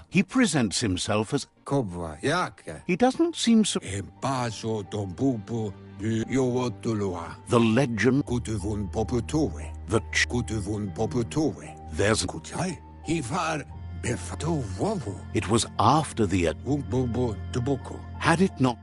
He presents himself as... He doesn't seem so... The legend... There's... It was after the... Had it not...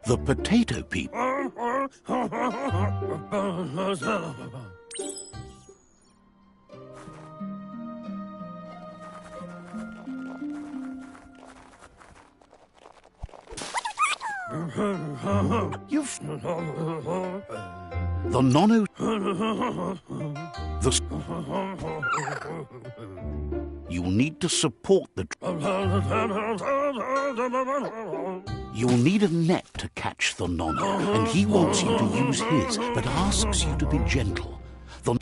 The potato people. You've... The nono... The... You'll need to support the... You'll need a net to catch the nono, and he wants you to use his, but asks you to be gentle. The...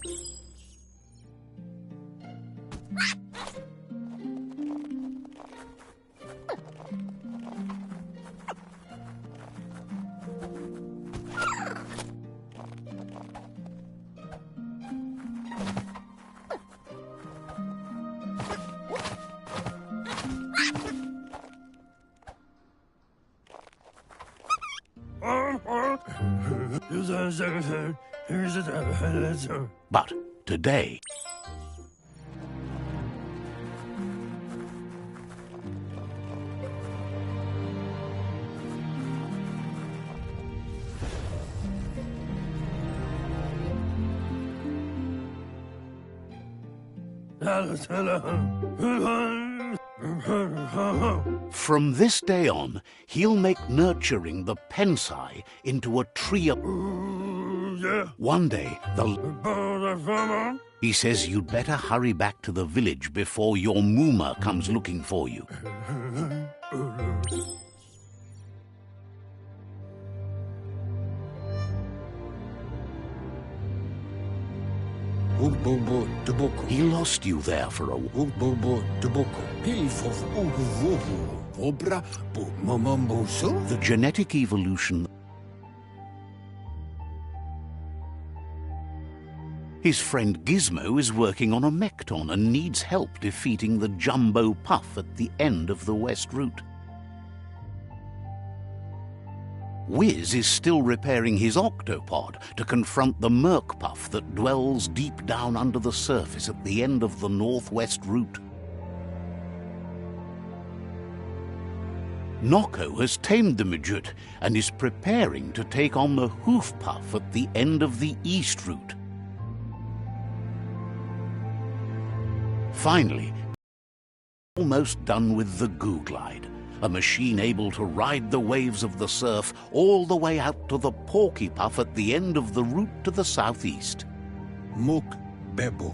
But today... From this day on, he'll make nurturing the pensai into a tree of... One day, he says you'd better hurry back to the village before your Mooma comes looking for you. He lost you there for a while. The genetic evolution... His friend Gizmo is working on a Mekton and needs help defeating the Jumbo Puff at the end of the West Route. Wiz is still repairing his octopod to confront the Merc Puff that dwells deep down under the surface at the end of the Northwest Route. Nocco has tamed the midget and is preparing to take on the Hoof Puff at the end of the East Route. Finally, almost done with the Googlide, a machine able to ride the waves of the surf all the way out to the Porky Puff at the end of the route to the southeast.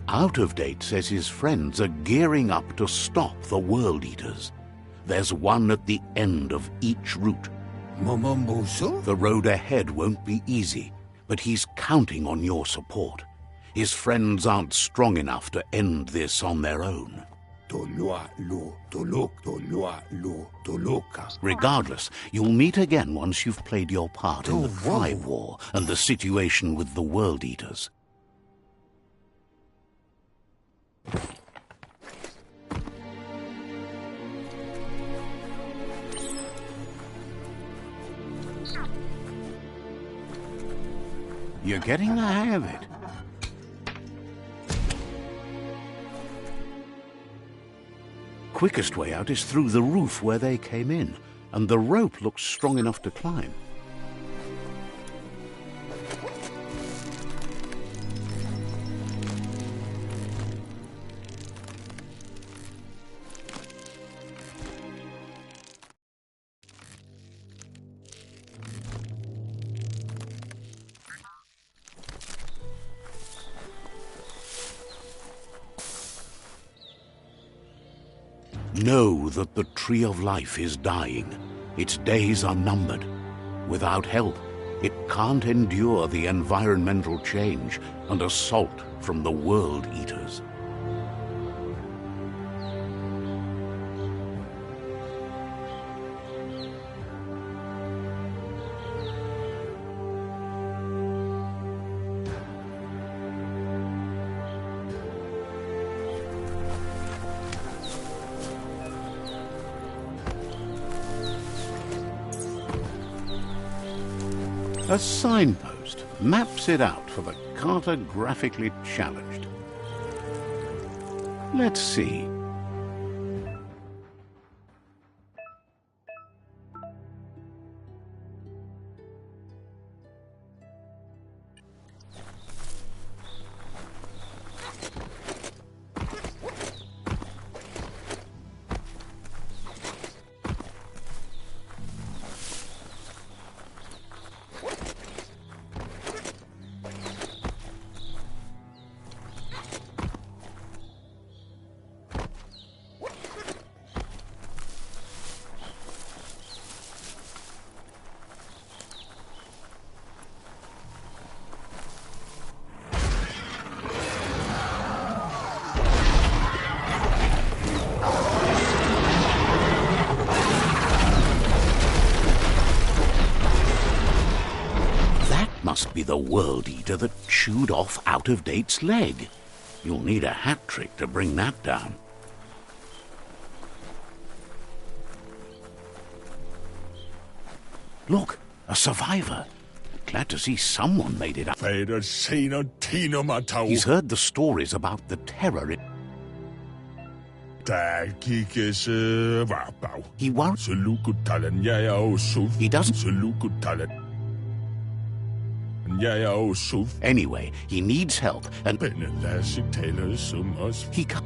Out of Date says his friends are gearing up to stop the World Eaters. There's one at the end of each route. The road ahead won't be easy, but he's counting on your support. His friends aren't strong enough to end this on their own. Regardless, you'll meet again once you've played your part in the Tribe War and the situation with the World Eaters. You're getting the hang of it. Quickest way out is through the roof where they came in, and the rope looks strong enough to climb. Know that the Tree of Life is dying. Its days are numbered. Without help, it can't endure the environmental change and assault from the World Eaters. A signpost maps it out for the cartographically challenged. Let's see. Must be the World Eater that chewed off Out-of-Date's leg. You'll need a hat trick to bring that down. Look, a survivor. Glad to see someone made it up. He's heard the stories about the terror it... He won't... He doesn't... Anyway, he needs help, and he can't.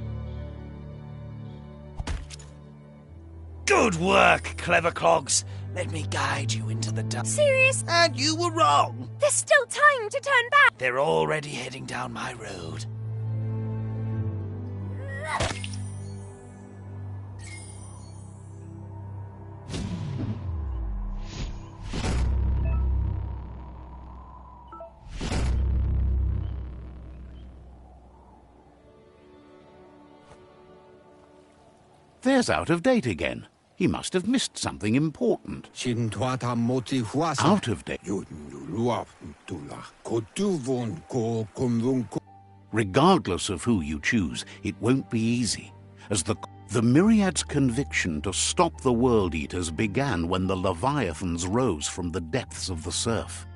Good work, clever clogs. Let me guide you into the dark. Serious? And you were wrong. There's still time to turn back. They're already heading down my road. There's Out-of-Date again. He must have missed something important. Out-of-Date. Regardless of who you choose, it won't be easy, as the Myriad's conviction to stop the World Eaters began when the Leviathans rose from the depths of the surf.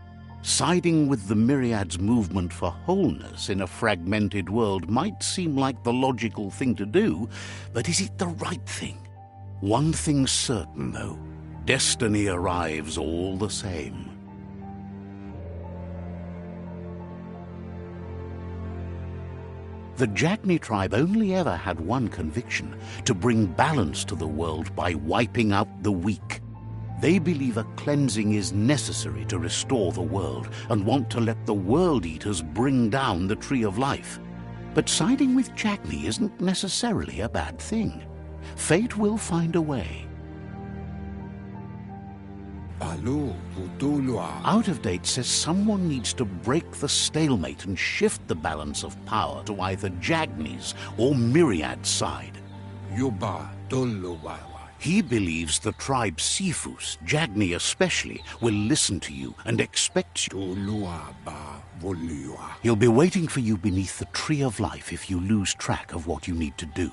Siding with the Myriad's movement for wholeness in a fragmented world might seem like the logical thing to do, but is it the right thing? One thing's certain, though. Destiny arrives all the same. The Jagni tribe only ever had one conviction: to bring balance to the world by wiping out the weak. They believe a cleansing is necessary to restore the world and want to let the World Eaters bring down the Tree of Life. But siding with Jagni isn't necessarily a bad thing. Fate will find a way. Out-of-Date says someone needs to break the stalemate and shift the balance of power to either Jagni's or Myriad's side. He believes the tribe Sifus, Jagni especially, will listen to you and expects you. He'll be waiting for you beneath the Tree of Life if you lose track of what you need to do.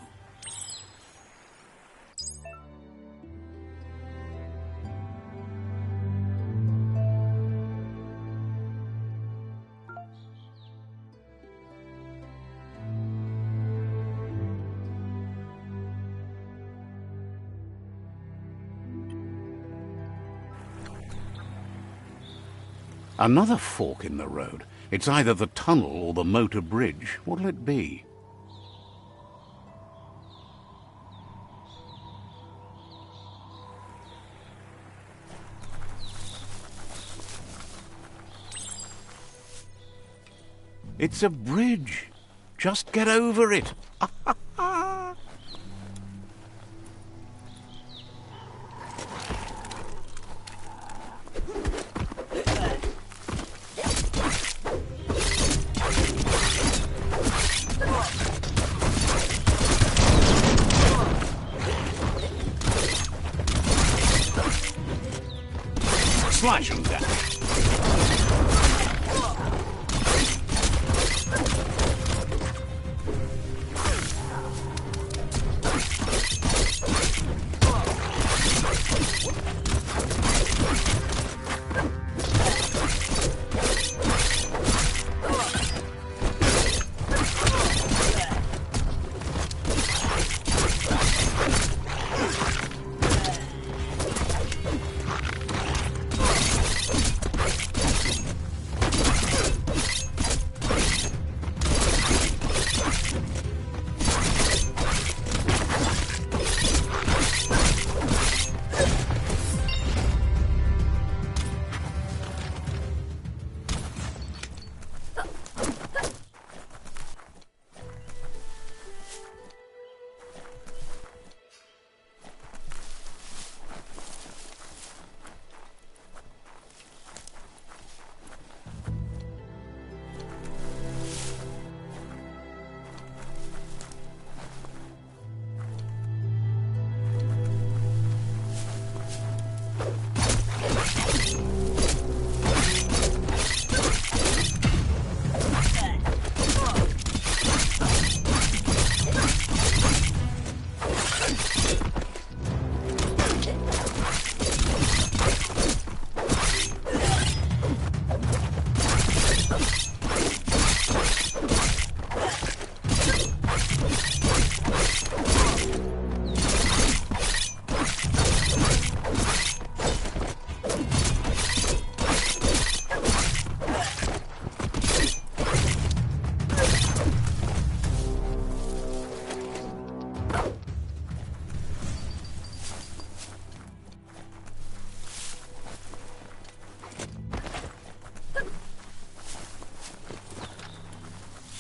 Another fork in the road. It's either the tunnel or the motor bridge. What'll it be? It's a bridge. Just get over it. Slashing dash.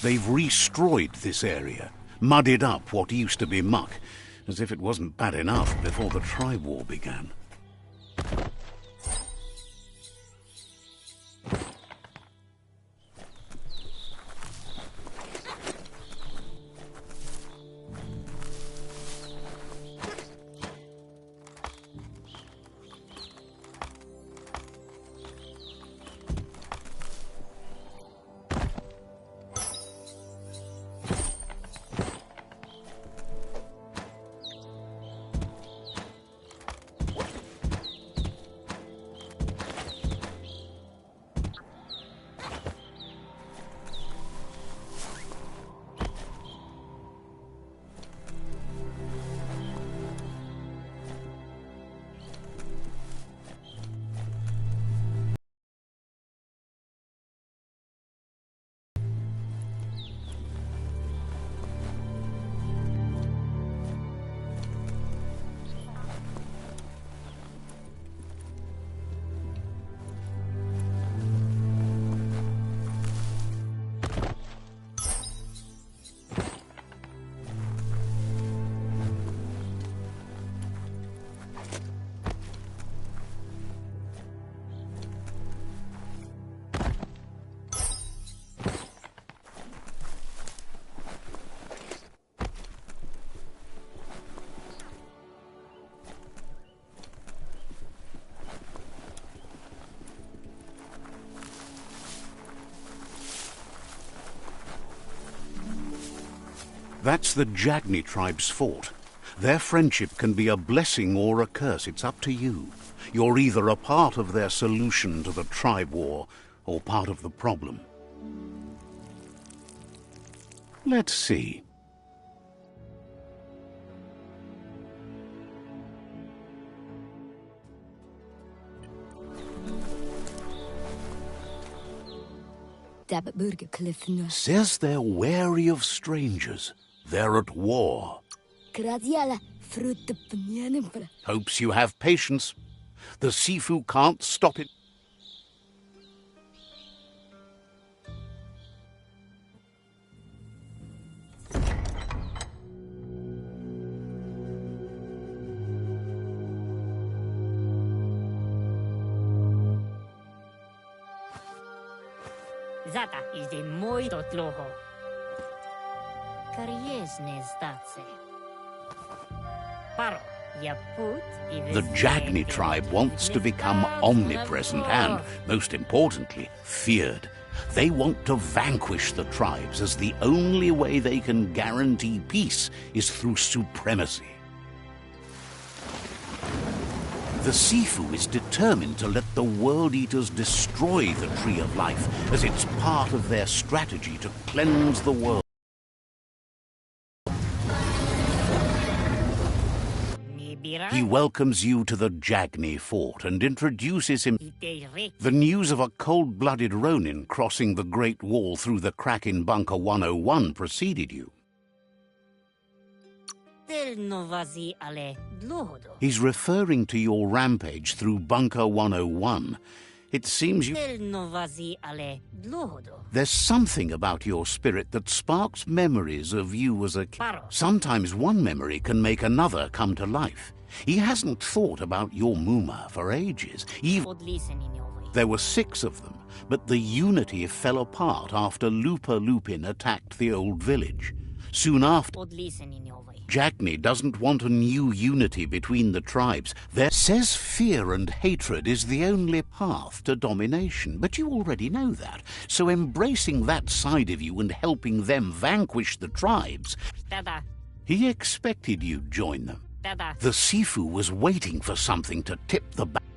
They've restroyed this area, muddied up what used to be muck, as if it wasn't bad enough before the tribe war began. That's the Jagni tribe's fort. Their friendship can be a blessing or a curse. It's up to you. You're either a part of their solution to the tribe war or part of the problem. Let's see. Says they're wary of strangers. They're at war. Hopes you have patience. The Sifu can't stop it. Zata is de muito tloho. Kariesne zdace. Paro, The Jagni tribe wants to become omnipresent and, most importantly, feared. They want to vanquish the tribes, as the only way they can guarantee peace is through supremacy. The Sifu is determined to let the World Eaters destroy the Tree of Life, as it's part of their strategy to cleanse the world. He welcomes you to the Jagni fort and introduces him. The news of a cold-blooded Ronin crossing the Great Wall through the crack in Bunker 101 preceded you. He's referring to your rampage through Bunker 101. It seems you... There's something about your spirit that sparks memories of you as a kid. Sometimes one memory can make another come to life. He hasn't thought about your Muma for ages. There were 6 of them, but the unity fell apart after Lupa Lupin attacked the old village. Soon after, Jagni doesn't want a new unity between the tribes. There says fear and hatred is the only path to domination, but you already know that. So embracing that side of you and helping them vanquish the tribes, he expected you'd join them. The Sifu was waiting for something to tip the balance.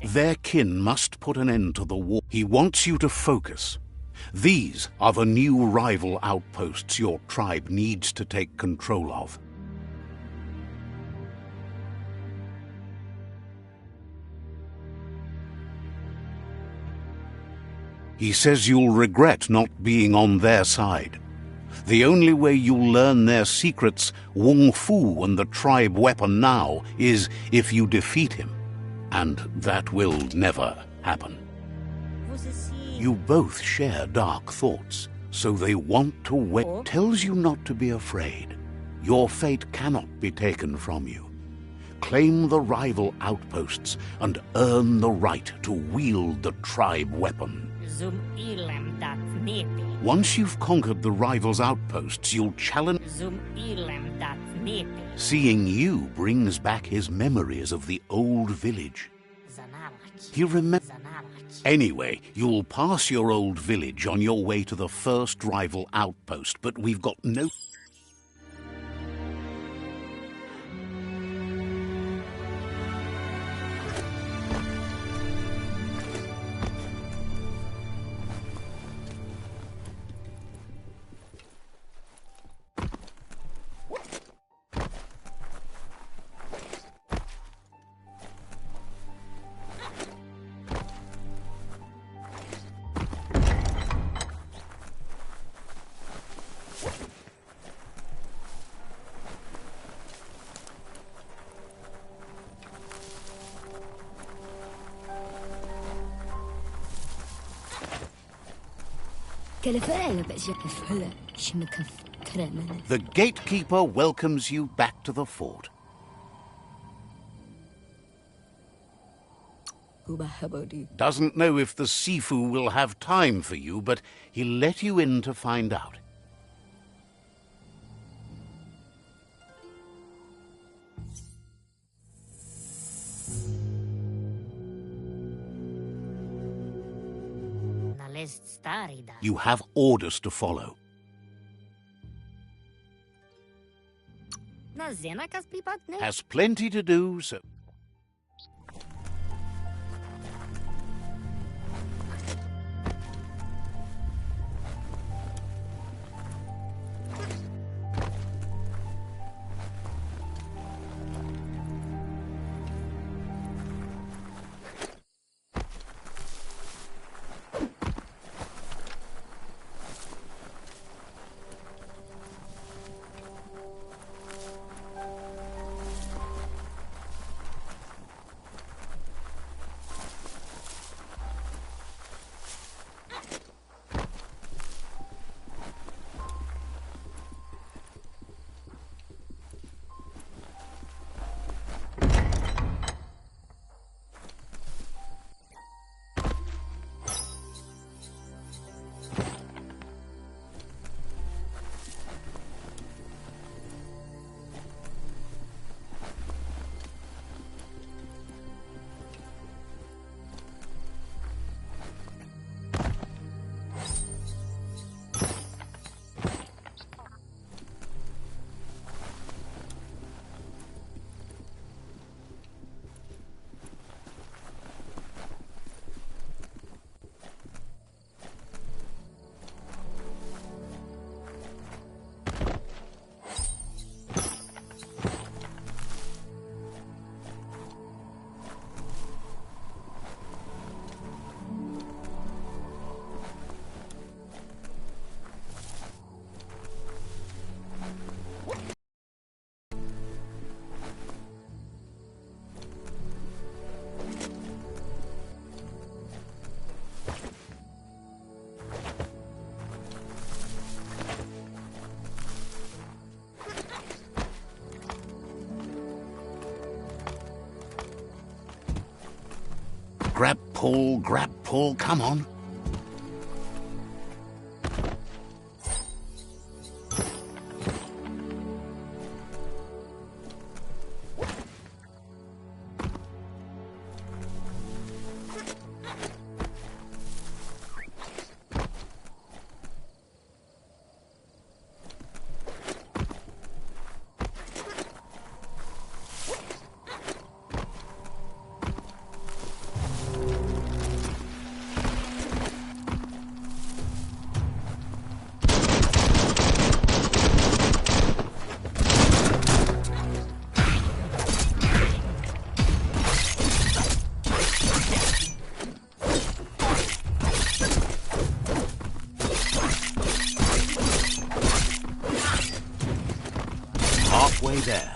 Their kin must put an end to the war. He wants you to focus. These are the new rival outposts your tribe needs to take control of. He says you'll regret not being on their side. The only way you'll learn their secrets, Wung Fu and the tribe weapon now, is if you defeat him. And that will never happen. You both share dark thoughts, so they want to wait. Tells you not to be afraid. Your fate cannot be taken from you. Claim the rival outposts and earn the right to wield the tribe weapon. Once you've conquered the rival's outposts, you'll challenge... Seeing you brings back his memories of the old village. He remembers... Anyway, you'll pass your old village on your way to the first rival outpost, but we've got no... The gatekeeper welcomes you back to the fort. Doesn't know if the Sifu will have time for you, but he'll let you in to find out. You have orders to follow. Has plenty to do, so... Grab, pull, come on. Halfway there.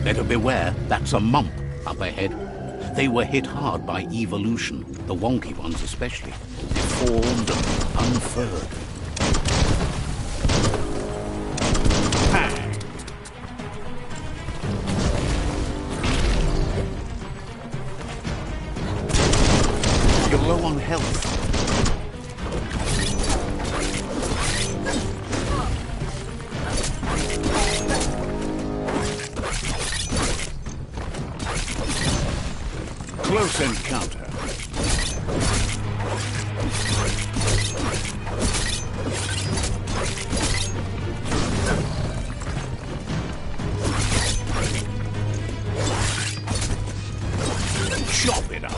Better beware, that's a mump up ahead. They were hit hard by evolution, the wonky ones especially. Deformed and unfurred. You're low on health. Close encounter. Chop it up.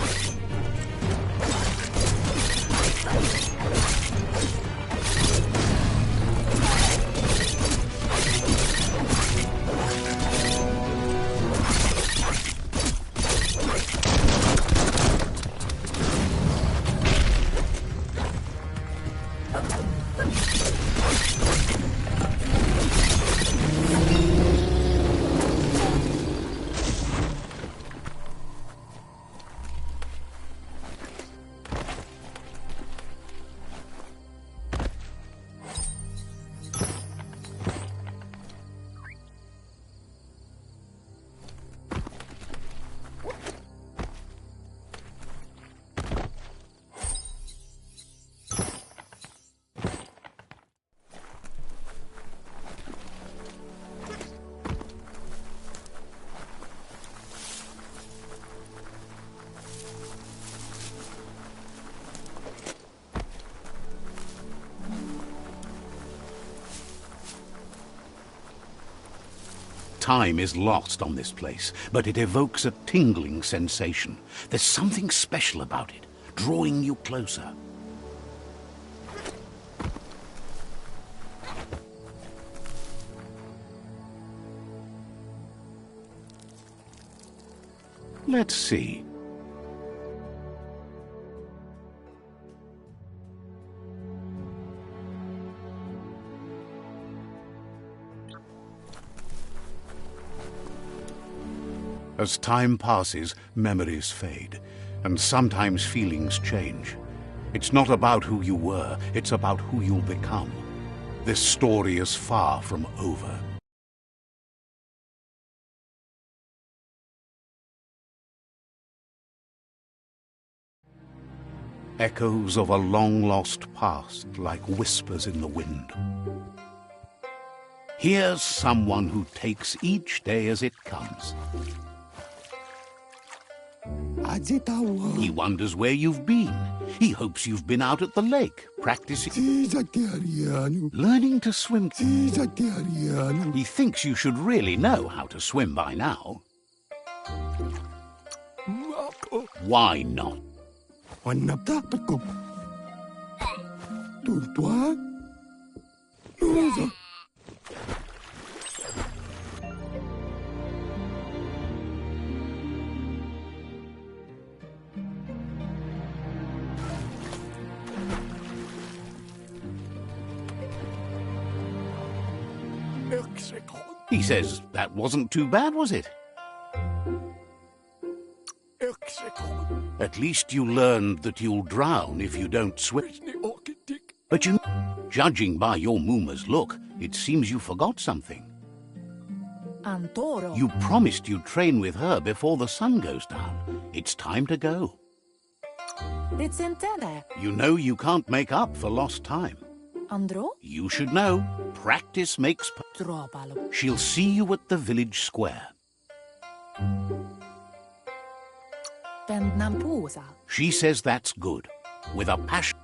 Time is lost on this place, but it evokes a tingling sensation. There's something special about it, drawing you closer. Let's see. As time passes, memories fade, and sometimes feelings change. It's not about who you were, it's about who you'll become. This story is far from over. Echoes of a long-lost past, like whispers in the wind. Here's someone who takes each day as it comes. He wonders where you've been. He hopes you've been out at the lake, practicing, learning to swim. He thinks you should really know how to swim by now. Why not? He says that wasn't too bad, was it? At least you learned that you'll drown if you don't swim. But judging by your Mooma's look, it seems you forgot something. You promised you'd train with her before the sun goes down. It's time to go. You know you can't make up for lost time. You should know. Practice makes... She'll see you at the village square. She says that's good. With a passion...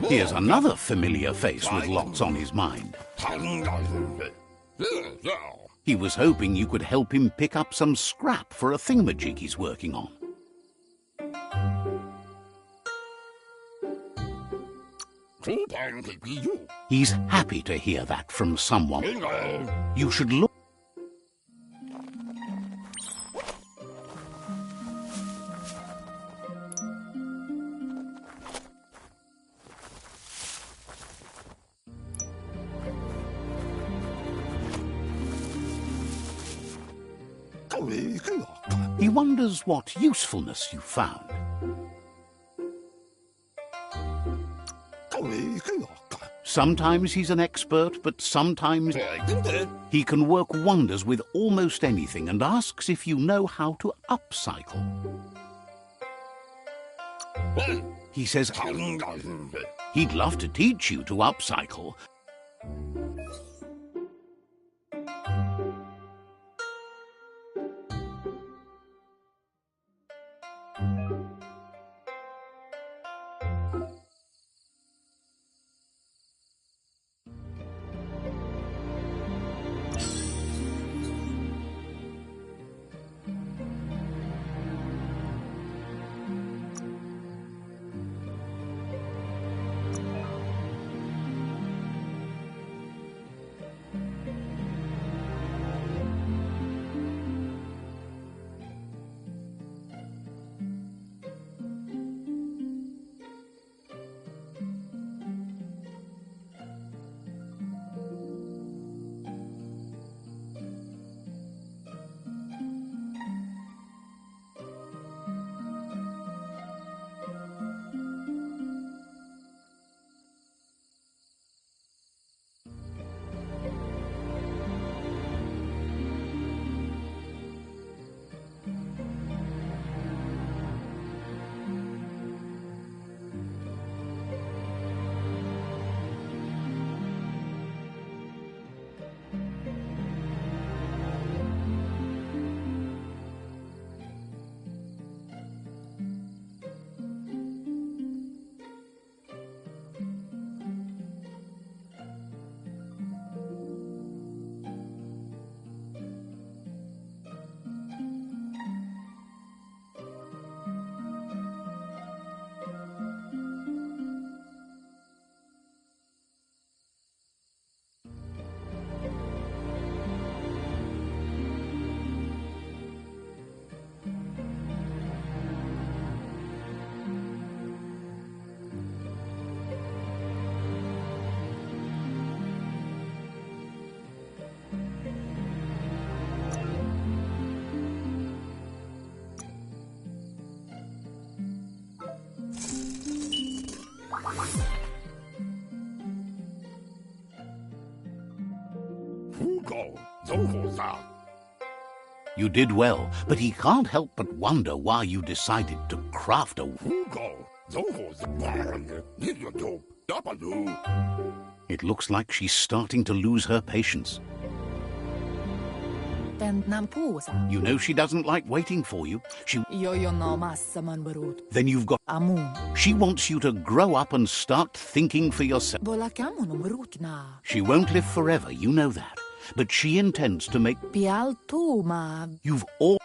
Here's another familiar face with lots on his mind. He was hoping you could help him pick up some scrap for a thingamajig he's working on. He's happy to hear that from someone. You should look... He wonders what usefulness you found. Sometimes he's an expert, but sometimes he can work wonders with almost anything and asks if you know how to upcycle. He says he'd love to teach you to upcycle. You did well, but he can't help but wonder why you decided to craft a... It looks like she's starting to lose her patience. You know she doesn't like waiting for you. Then you've got... She wants you to grow up and start thinking for yourself. She won't live forever, you know that. But she intends to make... You've all...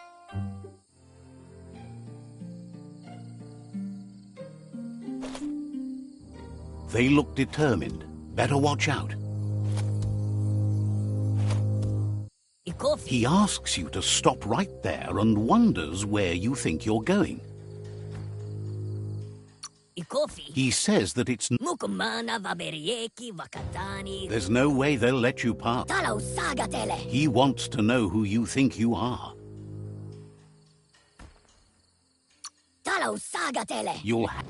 They look determined. Better watch out. He asks you to stop right there and wonders where you think you're going. He says that it's... There's no way they'll let you pass. He wants to know who you think you are. You'll have...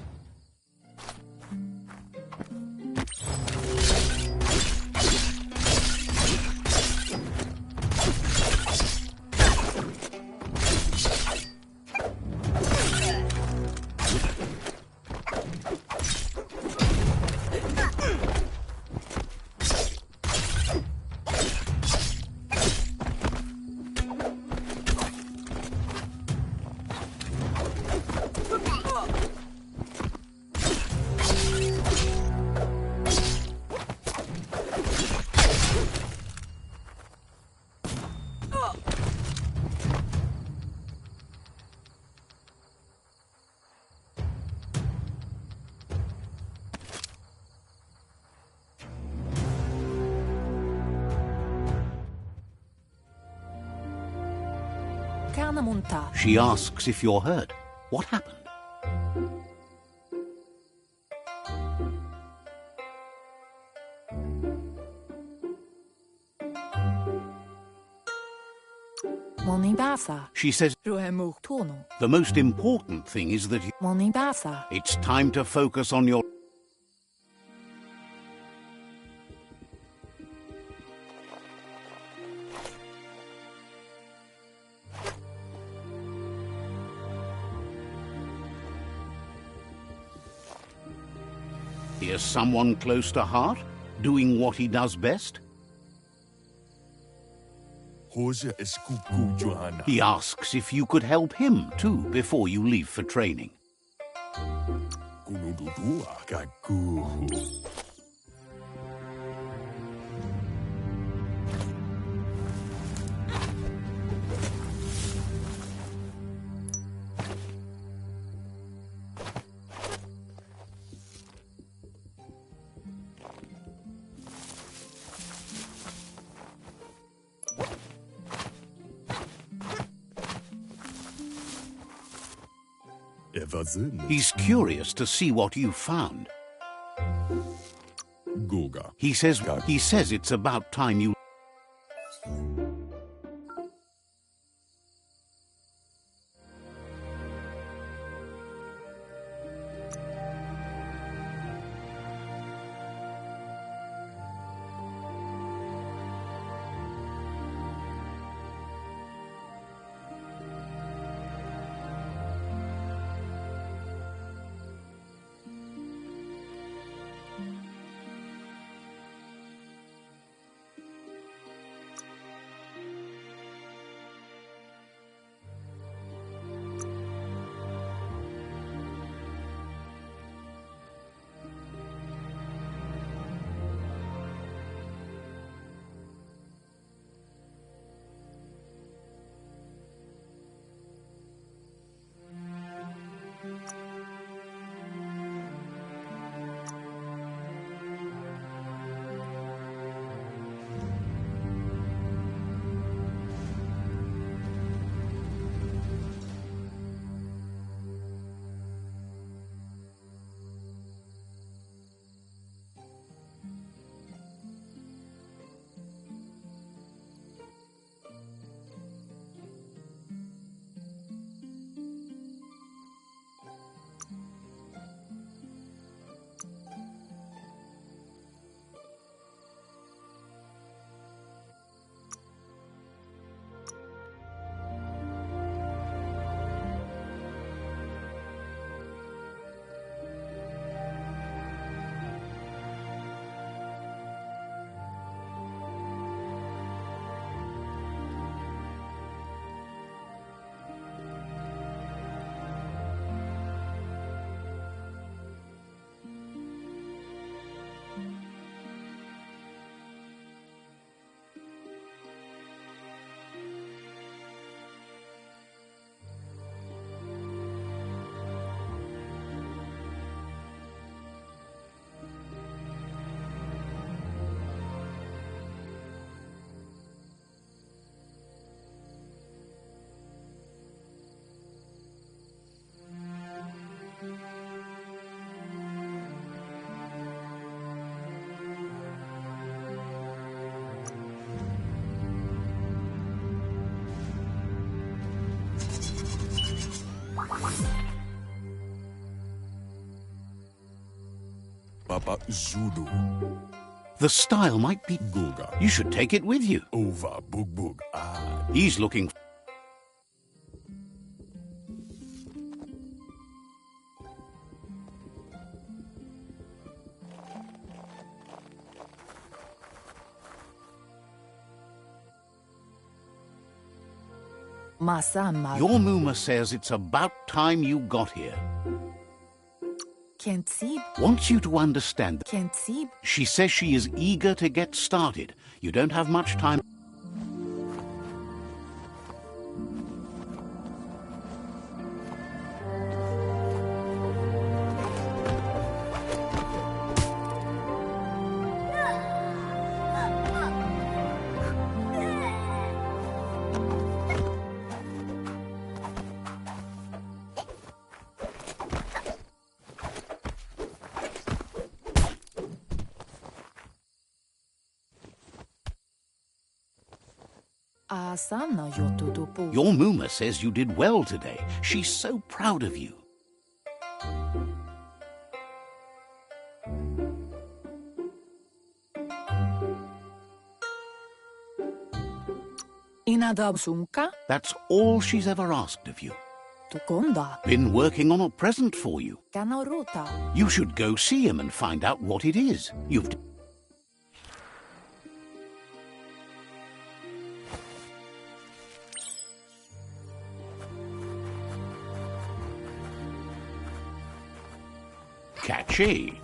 She asks if you're hurt. What happened? She says, the most important thing is that it's time to focus on your... Is someone close to heart, doing what he does best? He asks if you could help him too before you leave for training. He's curious to see what you found. He says it's about time you... Papa Zulu. The style might be... Guga. You should take it with you. Over Bug Bug. Ah. He's looking... Masama. Your Muma says it's about time you got here. Can't see. Wants you to understand. Can't see. She says she is eager to get started. You don't have much time. Asana yotutupu. Your Muma says you did well today. She's so proud of you. Inadabsunka. That's all she's ever asked of you. Tukonda. Been working on a present for you. Kanaruta. You should go see him and find out what it is. You've... Catchy.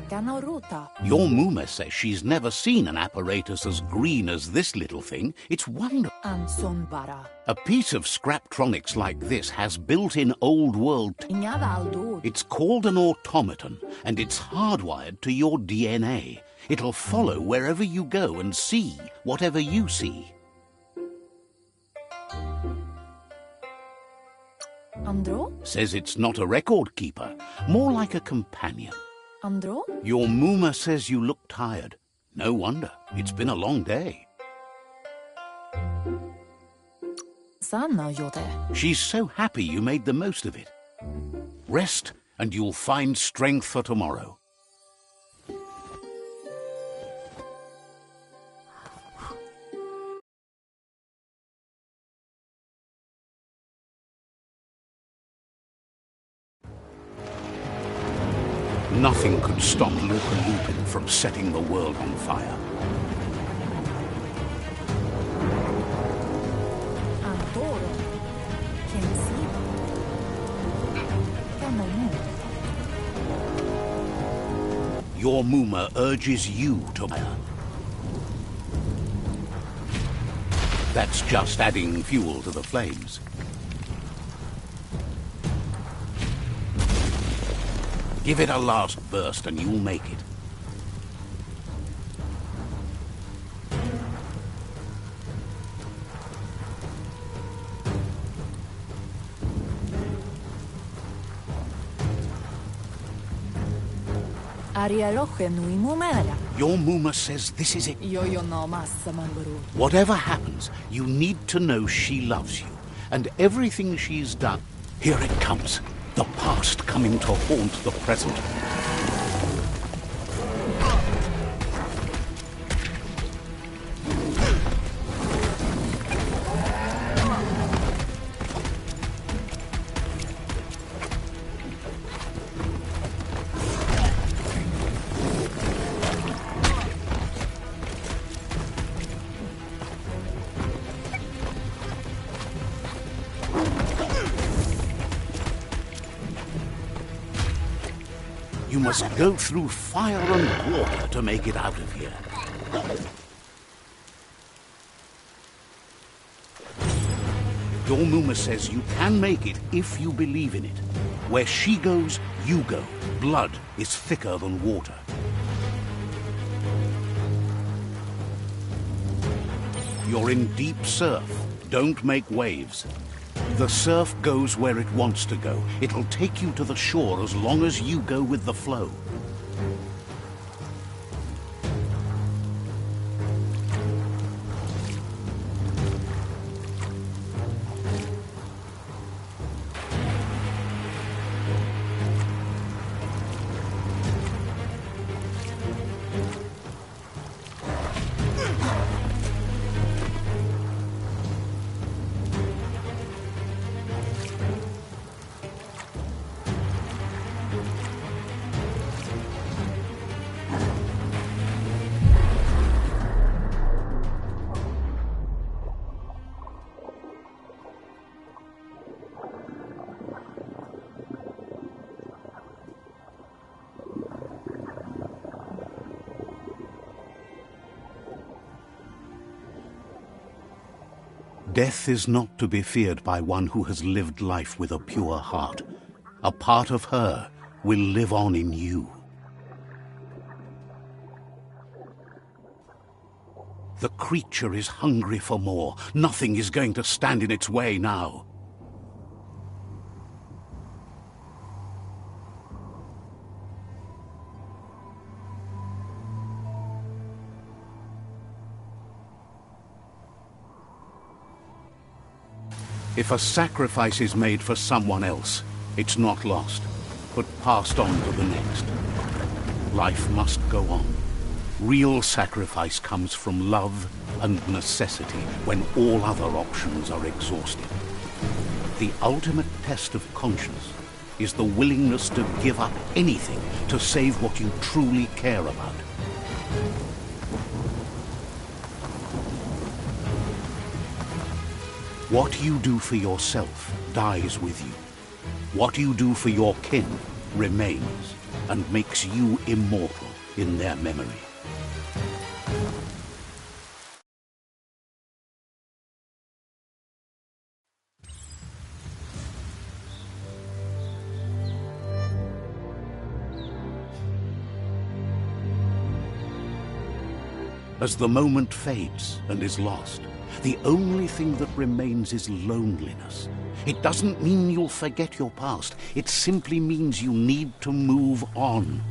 Kanaruta. Your Muma says she's never seen an apparatus as green as this little thing. It's wonderful. Ansonbara. A piece of Scraptronics like this has built-in old world... Inyadaldu. It's called an automaton, and it's hardwired to your DNA. It'll follow wherever you go and see whatever you see. Andro? Says it's not a record keeper, more like a companion. Andro? Your Muma says you look tired. No wonder. It's been a long day. Sana yote. She's so happy you made the most of it. Rest, and you'll find strength for tomorrow. Nothing could stop Luca Lupin from setting the world on fire. Antoro. Can't see. Kanamu. Your Muma urges you to fire. That's just adding fuel to the flames. Give it a last burst and you'll make it. Arialoche nui mumera. Your Muma says this is it. Yo no massa manguru. Whatever happens, you need to know she loves you. And everything she's done. Here it comes. The past coming to haunt the present. You must go through fire and water to make it out of here. Your Muma says you can make it if you believe in it. Where she goes, you go. Blood is thicker than water. You're in deep surf. Don't make waves. The surf goes where it wants to go. It'll take you to the shore as long as you go with the flow. Death is not to be feared by one who has lived life with a pure heart. A part of her will live on in you. The creature is hungry for more. Nothing is going to stand in its way now. If a sacrifice is made for someone else, it's not lost, but passed on to the next. Life must go on. Real sacrifice comes from love and necessity when all other options are exhausted. The ultimate test of conscience is the willingness to give up anything to save what you truly care about. What you do for yourself dies with you. What you do for your kin remains and makes you immortal in their memory. As the moment fades and is lost, the only thing that remains is loneliness. It doesn't mean you'll forget your past. It simply means you need to move on.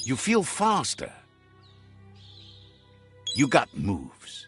You feel faster. You got moves.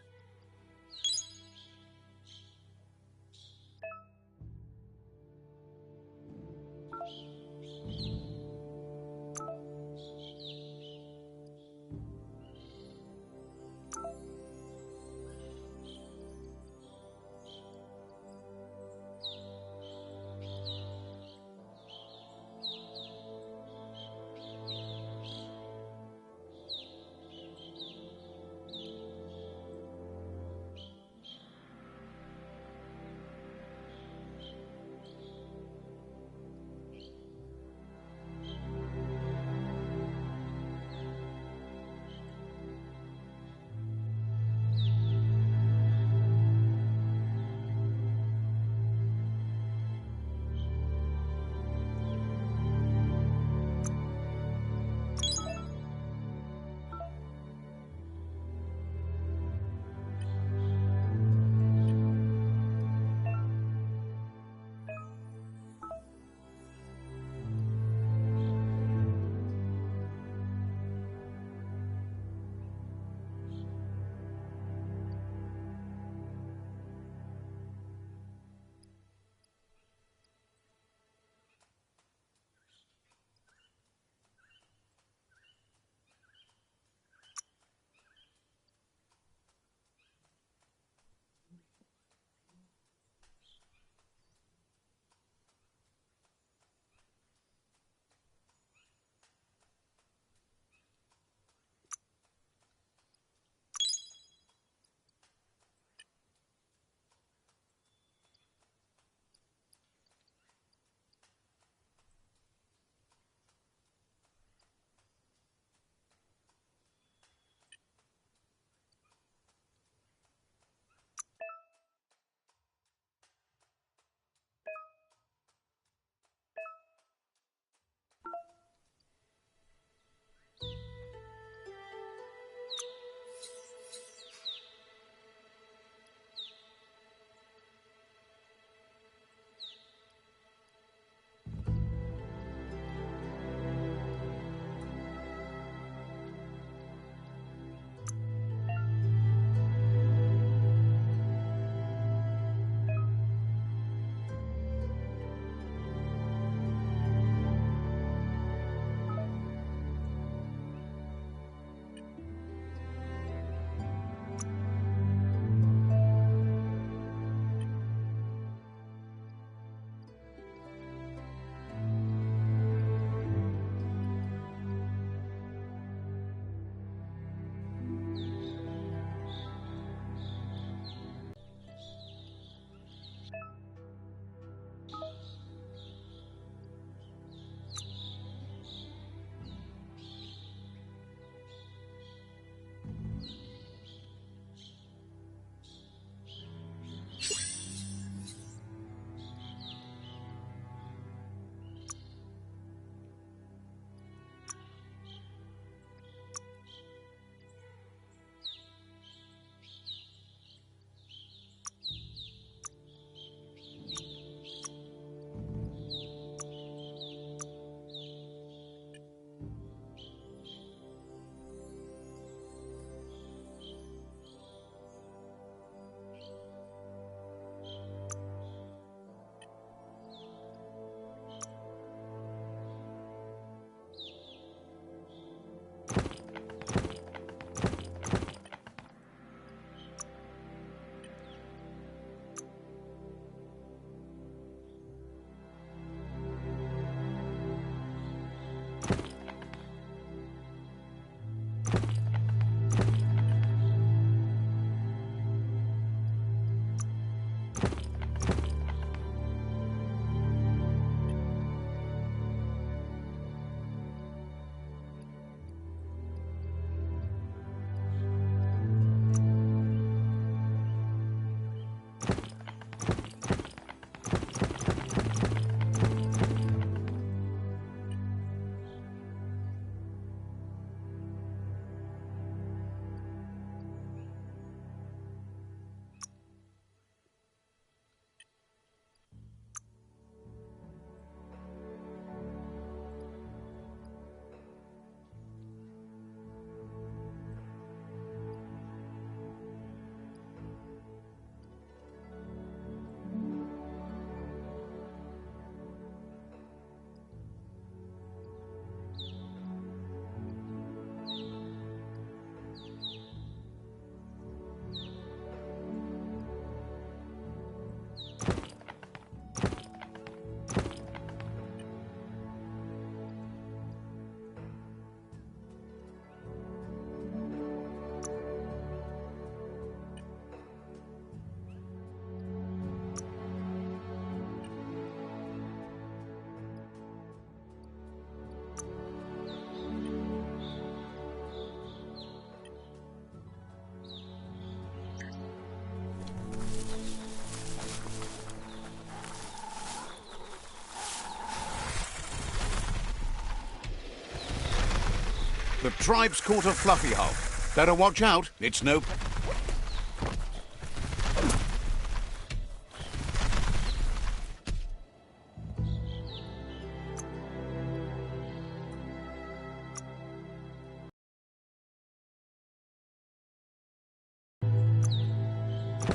The tribe's caught a fluffy hulk. Better watch out. It's no...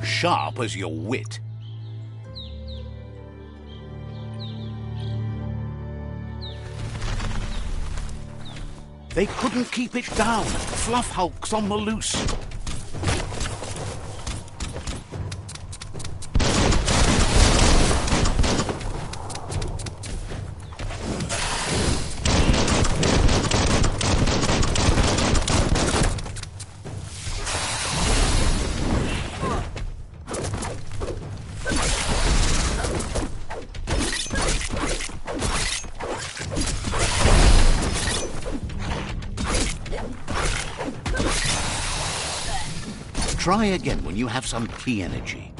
sharp as your wit. They couldn't keep it down. Fluff hulk's on the loose. Try again when you have some key energy.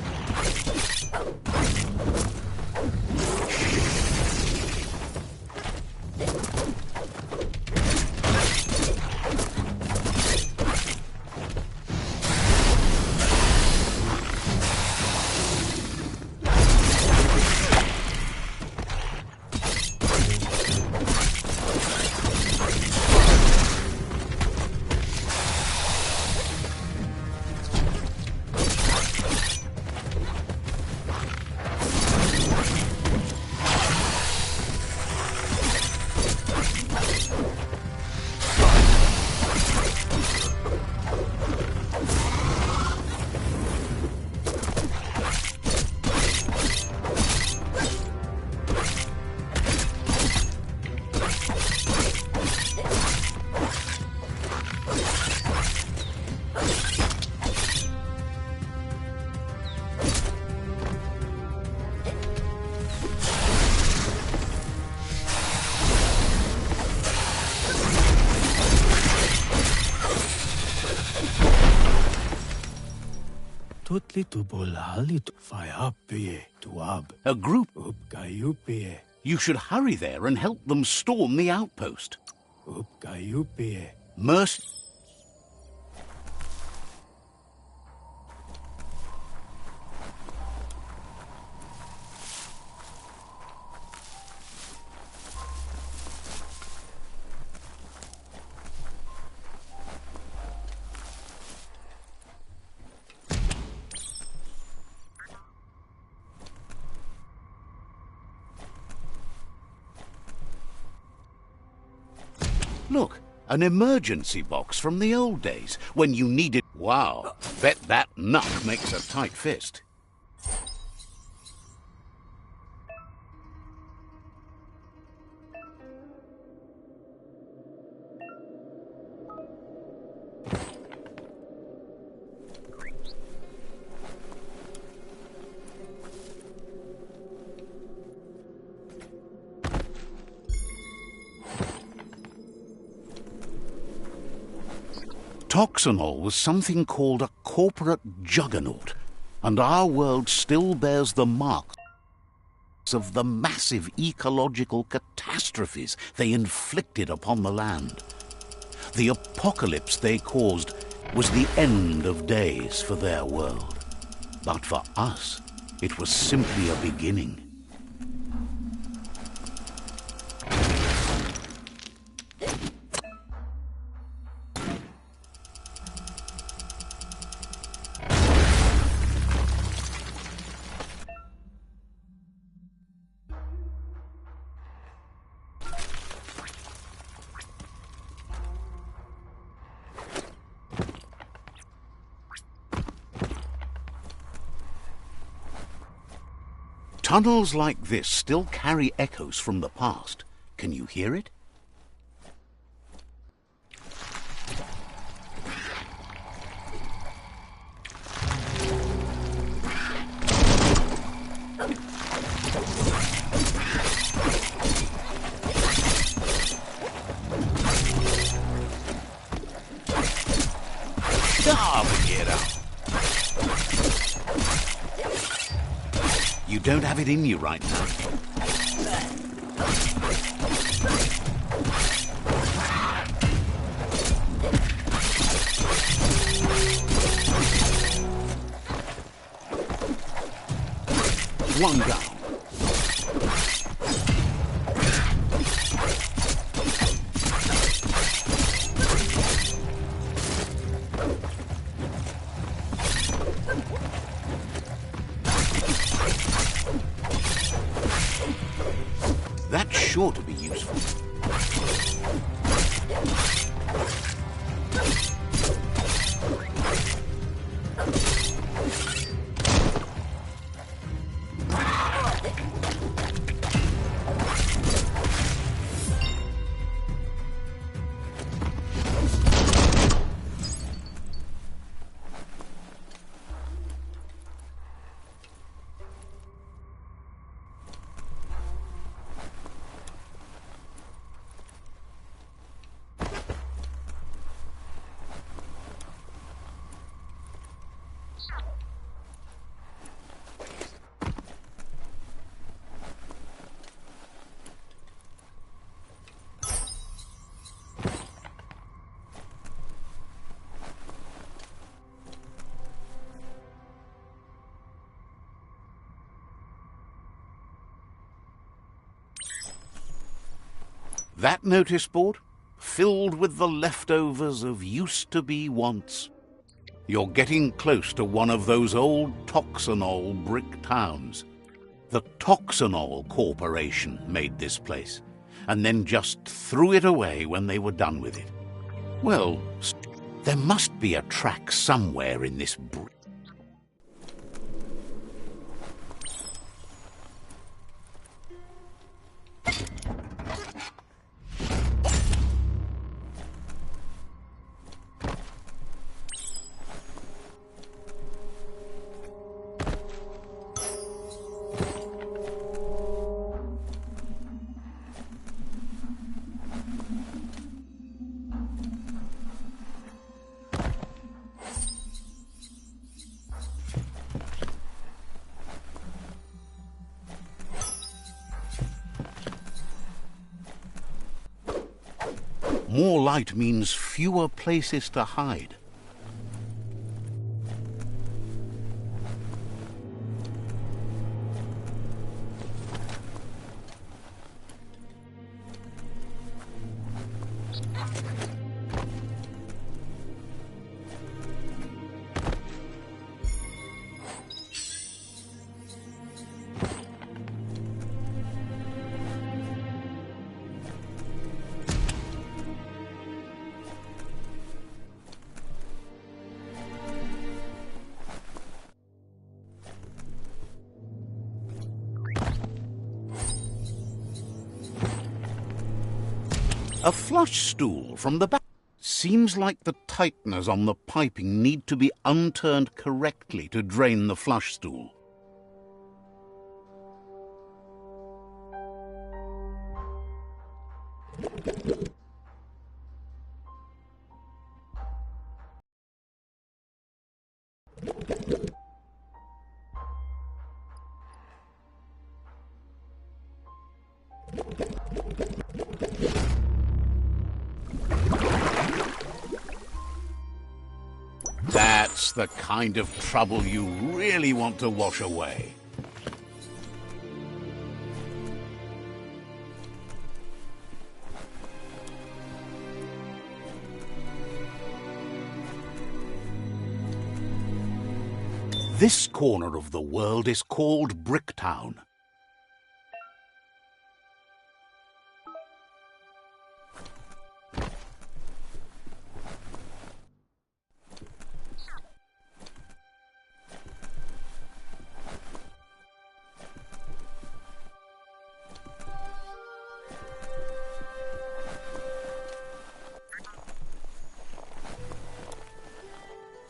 A group. You should hurry there and help them storm the outpost. Mercy. Look, an emergency box from the old days, when you needed... Wow, bet that nut makes a tight fist. Toxanol was something called a corporate juggernaut, and our world still bears the marks of the massive ecological catastrophes they inflicted upon the land. The apocalypse they caused was the end of days for their world. But for us, it was simply a beginning. Tunnels like this still carry echoes from the past. Can you hear it? You don't have it in you right now. One down. That's sure to be useful. That notice board, filled with the leftovers of used-to-be wants. You're getting close to one of those old Toxanol brick towns. The Toxanol Corporation made this place, and then just threw it away when they were done with it. Well, there must be a track somewhere in this brick. More light means fewer places to hide. A flush stool from the back. Seems like the tighteners on the piping need to be unturned correctly to drain the flush stool. That's the kind of trouble you really want to wash away. This corner of the world is called Bricktown.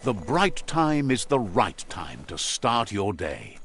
The bright time is the right time to start your day.